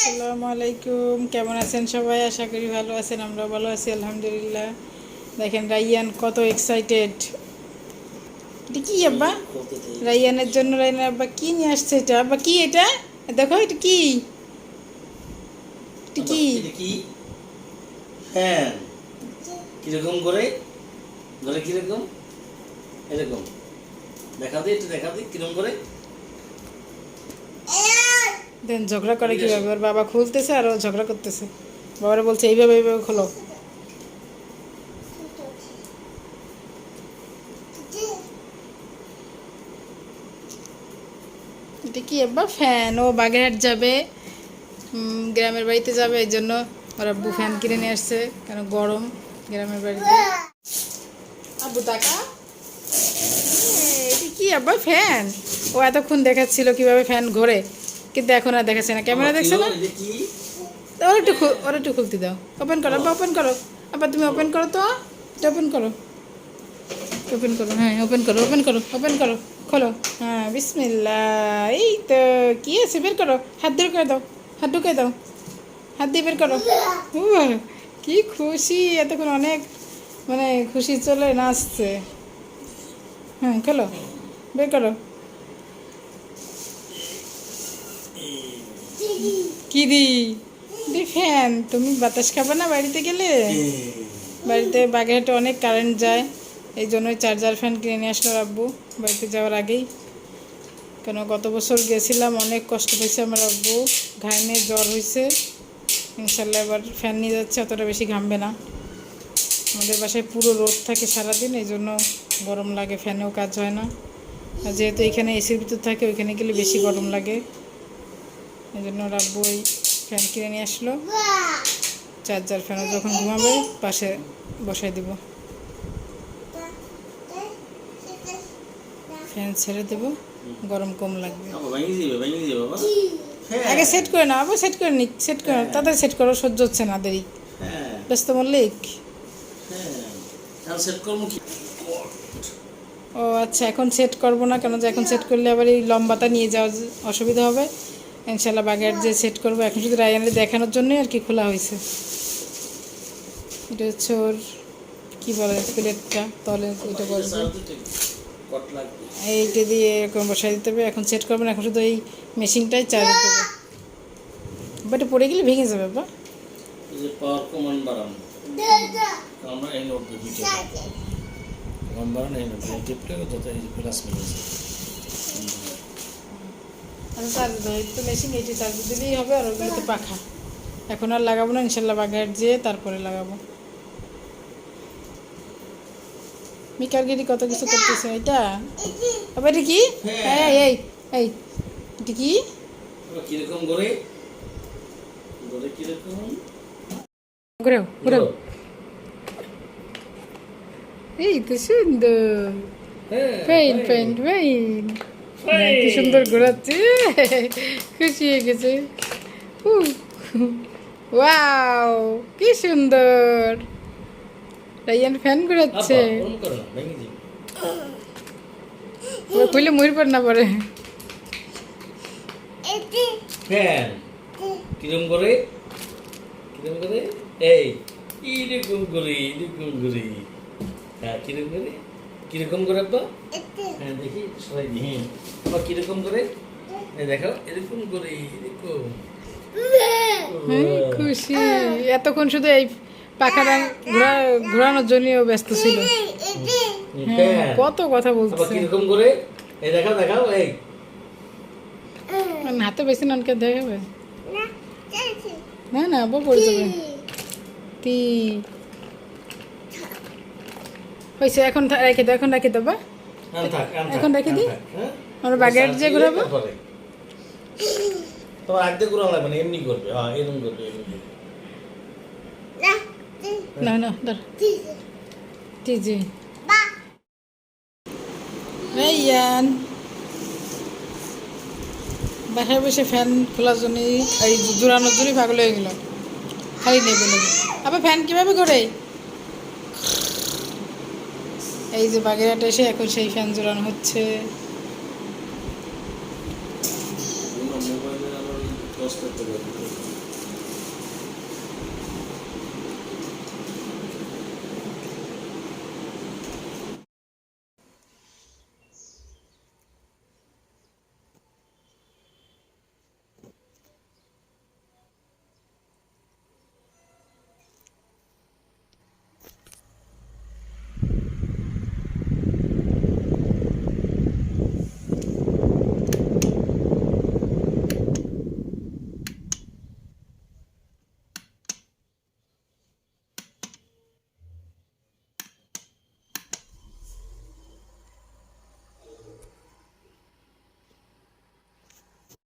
আসসালামু আলাইকুম, কেমন আছেন সবাই? আশা করি ভালো আছেন। আমরা ভালো আছি আলহামদুলিল্লাহ। দেখেন রাইয়ান কত এক্সাইটেড। এটা কি আব্বা? রাইয়ানের জন্য রাইয়ানের আব্বা কি নিয়ে আসছে? এটা আব্বা কি? এটা দেখো, এটা কি? এটা কি? হ্যাঁ, কিরকম করে ধরে, কিরকম এরকম দেখা দিই, একটু দেখা দিই কিরকম করে। দেন ঝগড়া করে কিভাবে? ওর বাবা খুলতেছে আর ও ঝগড়া করতেছে। বাবারা বলছে এইভাবে এইভাবে খোলো। এটা কি আব্বা? ফ্যান। ও বাগেরহাট যাবে, গ্রামের বাড়িতে যাবে, এই জন্য ওর আব্বু ফ্যান কিনে নিয়ে আসছে, কেন গরম গ্রামের বাড়িতে। আব্বু টাকা এটা কি আব্বা? ফ্যান। ও এতক্ষণ দেখাচ্ছিল কিভাবে ফ্যান ঘোরে, কিন্তু এখন আর দেখাচ্ছে না, ক্যামেরা দেখছে না। ওর একটু খুলতে দাও। ওপেন করো আব্বা, ওপেন করো আব্বা, তুমি ওপেন করো তো, ওপেন করো, ওপেন করো, হ্যাঁ ওপেন করো, ওপেন করো, ওপেন করো, খোলো। হ্যাঁ বিসমিল্লাহ। এই তো কি আছে, বের করো, হাত দিয়ে করে দাও, হাত ঢুকে দাও, হাত দিয়ে বের করো। কি খুশি, এতক্ষণ অনেক মানে খুশি চলে নাচছে। হ্যাঁ খোলো, বের করো। কি দি? ফ্যান। তুমি বাতাস খাবে না বাড়িতে গেলে? বাড়িতে বাগেরহাটে অনেক কারেন্ট যায়, এই জন্যই চার্জার ফ্যান কিনে নিয়ে আসলো আব্বু বাড়িতে যাওয়ার আগেই। কেন গত বছর গেছিলাম, অনেক কষ্ট পেয়েছে আমার আব্বু, ঘামে জ্বর হয়েছে। ইনশাল্লাহ এবার ফ্যান নিয়ে যাচ্ছে, অতটা বেশি ঘামবে না। আমাদের বাসায় পুরো রোদ থাকে সারাদিন, এই জন্য গরম লাগে, ফ্যানেও কাজ হয় না। আর যেহেতু এখানে এসির ভিতর থাকে, ওইখানে গেলে বেশি গরম লাগে, এই জন্য আব্বু ওই ফ্যান কিনে নিয়ে আসলো। চার্জার ফ্যানও যখন ঘুমাবে পাশে বসাই দিব, ফ্যান ছেড়ে দেবো, গরম কম লাগবে। আগে সেট করে নাও, আবার সেট করে নি, সেট করে নাও, তাড়াতাড়ি সেট করো, সহ্য হচ্ছে না দেরি। ব্যস্ত মল্লিক। ও আচ্ছা, এখন সেট করবো না, কেন যে এখন সেট করলে আবার এই লম্বাটা নিয়ে যাওয়া অসুবিধা হবে। ইনশাল্লাহ বাগের যে সেট করবো, এখন শুধু রায়ানের দেখানোর জন্যই আর কি খোলা হয়েছে। এটা হচ্ছে ওর কী বলে, প্লেটটা তলে এটা করবো, এইটা দিয়ে এরকম বসাই দিতে হবে। এখন সেট করবো না, এখন শুধু এই মেশিনটাই চার্জ দেবে। বাট পড়ে গেলে ভেঙে যাবে বাবা। চার্জ দেবো, এই তো মেশিন, এইটি চার্জ দিলেই হবে। আর ওগুলোতে পাখা এখন আর লাগাবো না, ইনশাল্লাহ বাগেরহাট যেয়ে তারপরে লাগাবো। মিকারগিরি কত কিছু করতেছে। এটা আবার এটা কি? এই এই এই এটা কি? কিরকম করে কিরকম ঘুরাও ঘুরাও। এই তো সুন্দর, ফাইন ফাইন ফাইন, কি সুন্দর ঘোরাচ্ছে, খুশি হয়ে গেছে। ওয়াও কি সুন্দর, রাইয়ান ফ্যান ঘোরাচ্ছে। খুলে ময়ূর পর না পরে। ফ্যান কিরকম করে, কিরকম করে, এই এইরকম করে, এরকম করে। হ্যাঁ কিরকম করে, কিরকম করে আব্বা? হ্যাঁ দেখি সবাই দিই আব্বা, কিরকম করে, এই দেখো এরকম করে, এরকম। খুশি, এতক্ষণ শুধু এই পাখাটা ঘোরানোর জন্যও ব্যস্ত ছিল। কত কথা বলছে। কিরকম করে, এই দেখাও দেখাও, এই হাতে বেশি ননকে দেখাবে না, না আবার পড়ে যাবে। তি হয়েছে, এখন রেখে দাও, এখন রেখে দেবো, এখন রেখে দিই। আমরা বাগেরহাট যে ঘুরাবো, তোমার আগে ঘুরানো লাগবে না, এমনি করবে। হ্যাঁ এরকম করবে, না না ধর, জি জি। রাইয়ান বাসায় বসে ফ্যান খোলার জন্যই, এই জোড়ানোর জন্যই পাগল হয়ে গেল, খালি নেবে নেবে। আবার ফ্যান কীভাবে করে? এই যে বাগেরহাটে এসে এখন সেই ফ্যান জোড়ানো হচ্ছে।